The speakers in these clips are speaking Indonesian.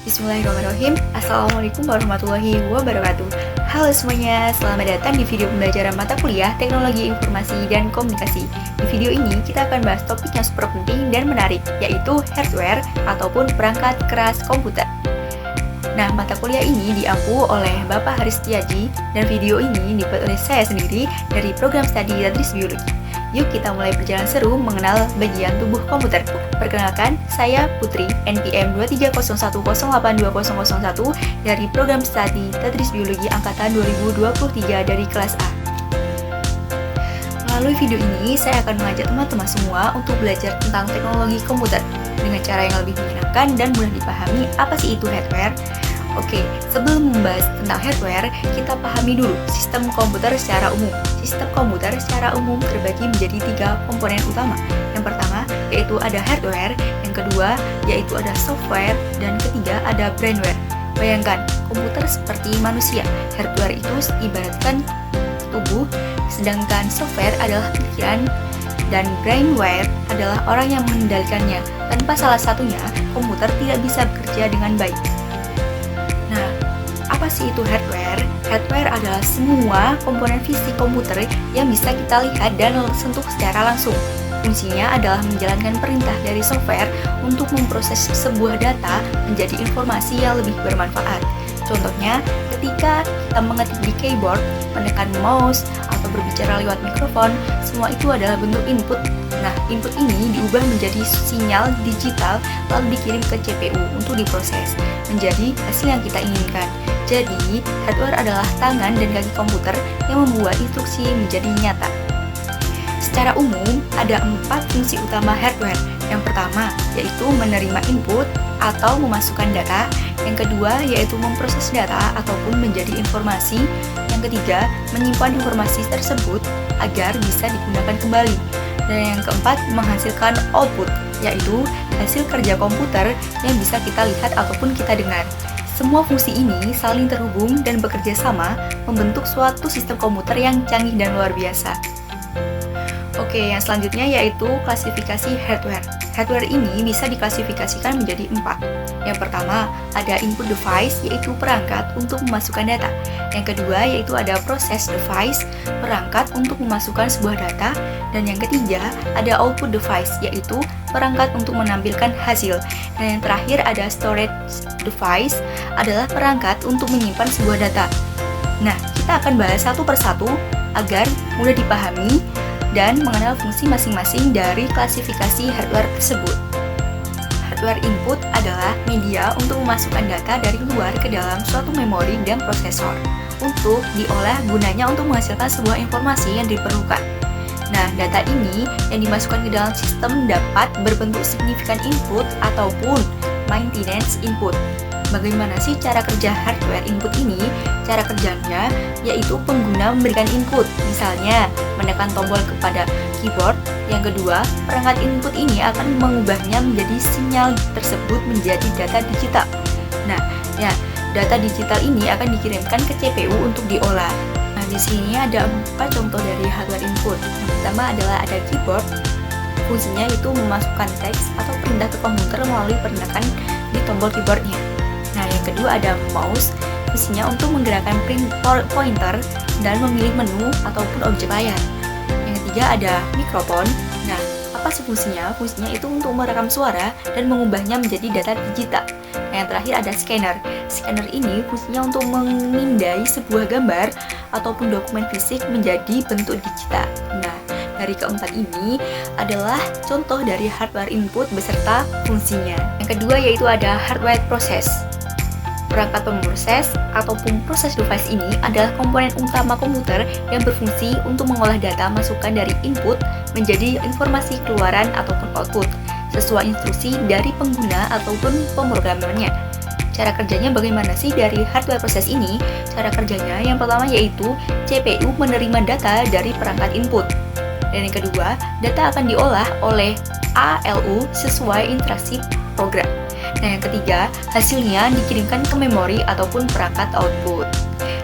Bismillahirrahmanirrahim. Assalamualaikum warahmatullahi wabarakatuh. Halo semuanya, selamat datang di video pembelajaran mata kuliah Teknologi Informasi dan Komunikasi. Di video ini kita akan bahas topik yang super penting dan menarik, yaitu hardware ataupun perangkat keras komputer. Nah, mata kuliah ini diampu oleh Bapak Haris Setiaji dan video ini dibuat oleh saya sendiri dari program studi Tadris Biologi. Yuk kita mulai perjalanan seru mengenal bagian tubuh komputer. Perkenalkan, saya Putri, NPM 23010820001 dari program studi Tadris Biologi Angkatan 2023 dari kelas A. Melalui video ini, saya akan mengajak teman-teman semua untuk belajar tentang teknologi komputer dengan cara yang lebih menyenangkan dan mudah dipahami apa sih itu hardware. Oke, sebelum membahas tentang hardware, kita pahami dulu sistem komputer secara umum. Sistem komputer secara umum terbagi menjadi 3 komponen utama. Yang pertama, yaitu ada hardware, yang kedua, yaitu ada software, dan ketiga, ada brainware. Bayangkan, komputer seperti manusia. Hardware itu ibaratkan tubuh, sedangkan software adalah pikiran, dan brainware adalah orang yang mengendalikannya. Tanpa salah satunya, komputer tidak bisa bekerja dengan baik. Nah, apa sih itu hardware? Hardware adalah semua komponen fisik komputer yang bisa kita lihat dan sentuh secara langsung. Fungsinya adalah menjalankan perintah dari software untuk memproses sebuah data menjadi informasi yang lebih bermanfaat. Contohnya, ketika kita mengetik di keyboard, menekan mouse, atau berbicara lewat mikrofon, semua itu adalah bentuk input. Nah, input ini diubah menjadi sinyal digital lalu dikirim ke CPU untuk diproses menjadi hasil yang kita inginkan. Jadi, hardware adalah tangan dan kaki komputer yang membuat instruksi menjadi nyata. Secara umum, ada 4 fungsi utama hardware. Yang pertama, yaitu menerima input atau memasukkan data. Yang kedua, yaitu memproses data ataupun menjadi informasi. Yang ketiga, menyimpan informasi tersebut agar bisa digunakan kembali. Dan yang keempat, menghasilkan output, yaitu hasil kerja komputer yang bisa kita lihat ataupun kita dengar. Semua fungsi ini saling terhubung dan bekerja sama membentuk suatu sistem komputer yang canggih dan luar biasa. Oke, yang selanjutnya yaitu klasifikasi hardware. Hardware ini bisa diklasifikasikan menjadi 4. Yang pertama, ada input device, yaitu perangkat untuk memasukkan data. Yang kedua, yaitu ada process device, perangkat untuk memasukkan sebuah data. Dan yang ketiga, ada output device, yaitu perangkat untuk menampilkan hasil. Dan yang terakhir ada storage device, adalah perangkat untuk menyimpan sebuah data. Nah, kita akan bahas satu persatu agar mudah dipahami dan mengenal fungsi masing-masing dari klasifikasi hardware tersebut. Hardware input adalah media untuk memasukkan data dari luar ke dalam suatu memori dan prosesor untuk diolah gunanya untuk menghasilkan sebuah informasi yang diperlukan. Nah, data ini yang dimasukkan ke dalam sistem dapat berbentuk signifikan input ataupun maintenance input. Bagaimana sih cara kerja hardware input ini? Cara kerjanya yaitu pengguna memberikan input, misalnya menekan tombol kepada keyboard. Yang kedua, perangkat input ini akan mengubahnya menjadi sinyal tersebut menjadi data digital. Nah, data digital ini akan dikirimkan ke CPU untuk diolah. Nah, di sini ada 4 contoh dari hardware input. Yang pertama adalah ada keyboard. Fungsinya itu memasukkan teks atau perintah ke komputer melalui penekan di tombol keyboardnya. Nah, yang kedua ada mouse, fungsinya untuk menggerakkan pointer dan memilih menu ataupun objek layar. Yang ketiga ada mikrofon. Nah, apa sih fungsinya? Fungsinya itu untuk merekam suara dan mengubahnya menjadi data digital. Nah, yang terakhir ada scanner. Scanner ini fungsinya untuk memindai sebuah gambar ataupun dokumen fisik menjadi bentuk digital. Nah, dari keempat ini adalah contoh dari hardware input beserta fungsinya. Yang kedua yaitu ada hardware process. Perangkat pemroses ataupun proses device ini adalah komponen utama komputer yang berfungsi untuk mengolah data masukan dari input menjadi informasi keluaran ataupun output sesuai instruksi dari pengguna ataupun pemrogramernya. Cara kerjanya bagaimana sih dari hardware proses ini? Cara kerjanya yang pertama yaitu CPU menerima data dari perangkat input. Dan yang kedua, data akan diolah oleh ALU sesuai instruksi program. Nah, yang ketiga, hasilnya dikirimkan ke memori ataupun perangkat output.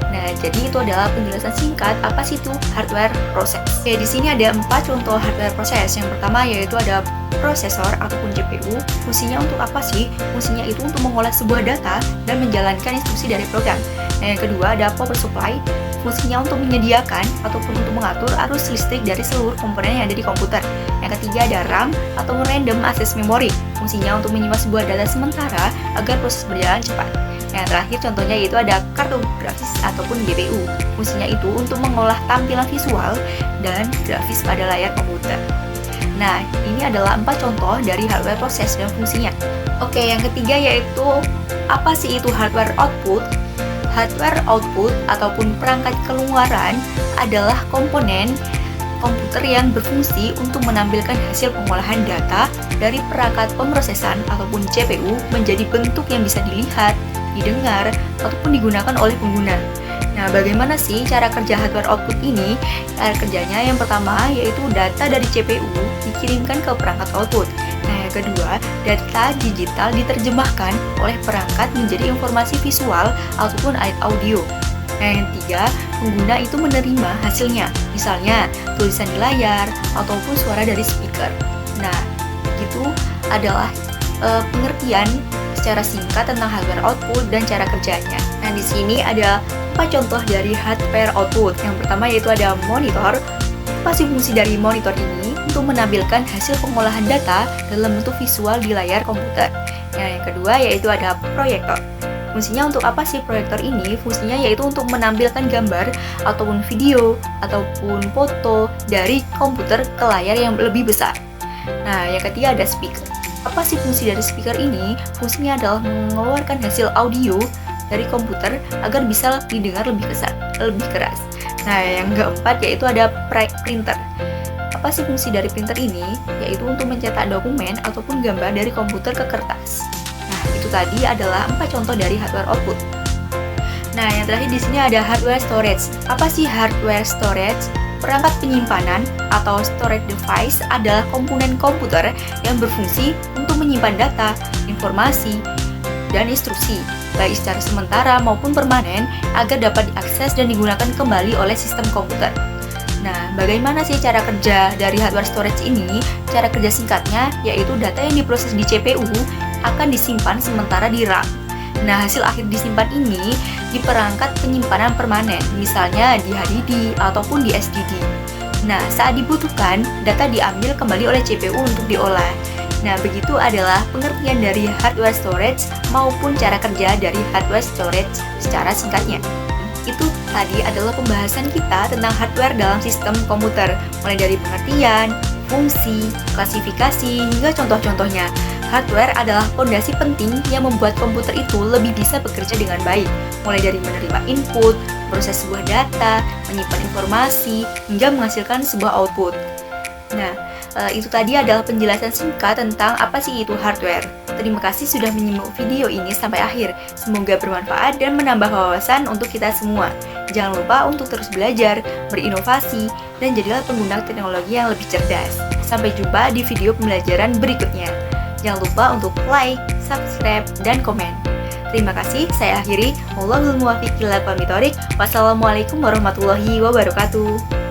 Nah, jadi itu adalah penjelasan singkat apa sih itu hardware proses. Oke, di sini ada 4 contoh hardware proses. Yang pertama yaitu ada prosesor ataupun GPU, fungsinya untuk apa sih? Fungsinya itu untuk mengolah sebuah data dan menjalankan instruksi dari program. Nah, yang kedua ada power supply, fungsinya untuk menyediakan ataupun untuk mengatur arus listrik dari seluruh komponen yang ada di komputer. Yang ketiga ada RAM atau random access memory, fungsinya untuk menyimpan sebuah data sementara agar proses berjalan cepat. Yang terakhir contohnya yaitu ada kartu grafis ataupun GPU, fungsinya itu untuk mengolah tampilan visual dan grafis pada layar komputer. Nah, ini adalah 4 contoh dari hardware proses dan fungsinya. Oke, yang ketiga yaitu apa sih itu hardware output? Hardware output ataupun perangkat keluaran adalah komponen komputer yang berfungsi untuk menampilkan hasil pengolahan data dari perangkat pemrosesan ataupun CPU menjadi bentuk yang bisa dilihat, didengar, ataupun digunakan oleh pengguna. Nah, bagaimana sih cara kerja hardware output ini? Cara kerjanya yang pertama yaitu data dari CPU dikirimkan ke perangkat output. Nah, yang kedua, data digital diterjemahkan oleh perangkat menjadi informasi visual ataupun audio. Nah, yang ketiga, pengguna itu menerima hasilnya, misalnya tulisan di layar ataupun suara dari speaker. Nah, itu adalah pengertian secara singkat tentang hardware output dan cara kerjanya. Nah, di sini ada 4 contoh dari hardware output. Yang pertama yaitu ada monitor. Apa sih fungsi dari monitor ini? Untuk menampilkan hasil pengolahan data dalam bentuk visual di layar komputer. Nah, yang kedua yaitu ada proyektor. Fungsinya untuk apa sih proyektor ini? Fungsinya yaitu untuk menampilkan gambar ataupun video ataupun foto dari komputer ke layar yang lebih besar. Nah, yang ketiga ada speaker. Apa sih fungsi dari speaker ini? Fungsinya adalah mengeluarkan hasil audio dari komputer agar bisa didengar lebih keras. Nah, yang keempat yaitu ada printer. Apa sih fungsi dari printer ini? Yaitu untuk mencetak dokumen ataupun gambar dari komputer ke kertas. Nah, itu tadi adalah 4 contoh dari hardware output. Nah, yang terakhir di sini ada hardware storage. Apa sih hardware storage? Perangkat penyimpanan atau storage device adalah komponen komputer yang berfungsi untuk menyimpan data, informasi, dan instruksi, baik secara sementara maupun permanen, agar dapat diakses dan digunakan kembali oleh sistem komputer. Nah, bagaimana sih cara kerja dari hardware storage ini? Cara kerja singkatnya yaitu data yang diproses di CPU akan disimpan sementara di RAM. Nah, hasil akhir disimpan ini di perangkat penyimpanan permanen, misalnya di HDD ataupun di SSD. Nah, saat dibutuhkan, data diambil kembali oleh CPU untuk diolah. Nah, begitu adalah pengertian dari hardware storage maupun cara kerja dari hardware storage secara singkatnya. Itu tadi adalah pembahasan kita tentang hardware dalam sistem komputer, mulai dari pengertian, fungsi, klasifikasi, hingga contoh-contohnya. Hardware adalah fondasi penting yang membuat komputer itu lebih bisa bekerja dengan baik, mulai dari menerima input, proses sebuah data, menyimpan informasi, hingga menghasilkan sebuah output. Nah, itu tadi adalah penjelasan singkat tentang apa sih itu hardware. Terima kasih sudah menyimak video ini sampai akhir. Semoga bermanfaat dan menambah wawasan untuk kita semua. Jangan lupa untuk terus belajar, berinovasi, dan jadilah pengguna teknologi yang lebih cerdas. Sampai jumpa di video pembelajaran berikutnya. Jangan lupa untuk like, subscribe, dan komen. Terima kasih, saya akhiri. Wallahul muwaffiq ila aqwamit thoriq. Wassalamualaikum warahmatullahi wabarakatuh.